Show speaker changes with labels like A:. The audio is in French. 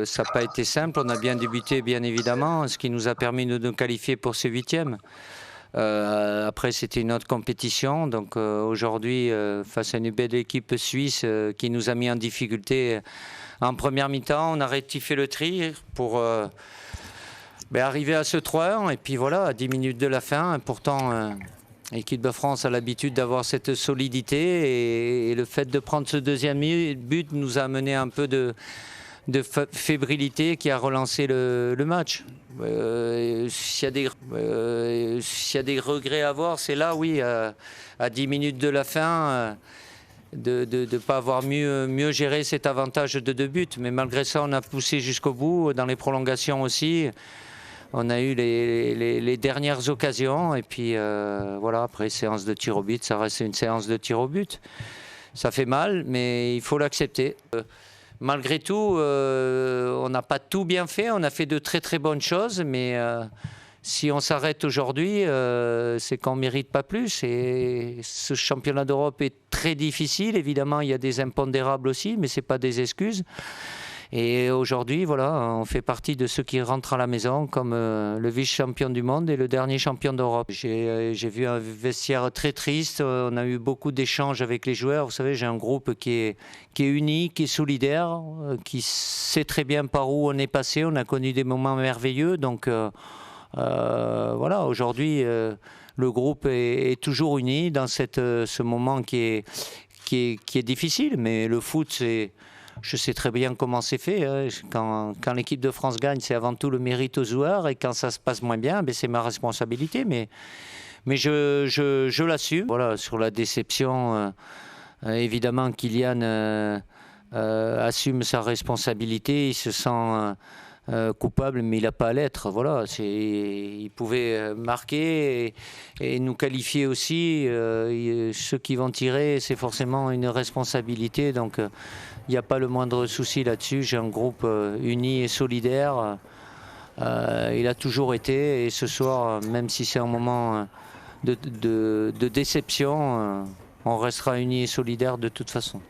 A: Ça n'a pas été simple. On a bien débuté, bien évidemment, ce qui nous a permis de nous qualifier pour ce huitième. Après, c'était une autre compétition. Donc aujourd'hui, face à une belle équipe suisse qui nous a mis en difficulté en première mi-temps, on a rectifié le tir pour arriver à ce 3-1. Et puis voilà, à 10 minutes de la fin, pourtant... L'équipe de France a l'habitude d'avoir cette solidité et le fait de prendre ce deuxième but nous a amené un peu de fébrilité qui a relancé le match. S'il y a des regrets à avoir, c'est là, oui, à 10 minutes de la fin, de ne pas avoir mieux géré cet avantage de 2 buts. Mais malgré ça, on a poussé jusqu'au bout, dans les prolongations aussi. On a eu les dernières occasions et puis voilà, après séance de tir au but, ça reste une séance de tir au but. Ça fait mal, mais il faut l'accepter. Malgré tout, on n'a pas tout bien fait, on a fait de très très bonnes choses, mais si on s'arrête aujourd'hui, c'est qu'on ne mérite pas plus. Et ce championnat d'Europe est très difficile, évidemment il y a des impondérables aussi, mais ce n'est pas des excuses. Et aujourd'hui, voilà, on fait partie de ceux qui rentrent à la maison comme le vice-champion du monde et le dernier champion d'Europe. J'ai vu un vestiaire très triste, on a eu beaucoup d'échanges avec les joueurs. Vous savez, j'ai un groupe qui est uni, qui est solidaire, qui sait très bien par où on est passé. On a connu des moments merveilleux. Donc voilà, aujourd'hui, le groupe est toujours uni dans ce moment qui est difficile. Mais le foot, c'est... Je sais très bien comment c'est fait. Quand l'équipe de France gagne, c'est avant tout le mérite aux joueurs. Et quand ça se passe moins bien, c'est ma responsabilité. Mais je l'assume. Voilà, sur la déception, évidemment, Kylian assume sa responsabilité. Il se sent coupable, mais il n'a pas à l'être. Voilà, il pouvait marquer et nous qualifier aussi. Ceux qui vont tirer, c'est forcément une responsabilité. Donc, il n'y a pas le moindre souci là-dessus. J'ai un groupe uni et solidaire. Il a toujours été. Et ce soir, même si c'est un moment de déception, on restera unis et solidaires de toute façon.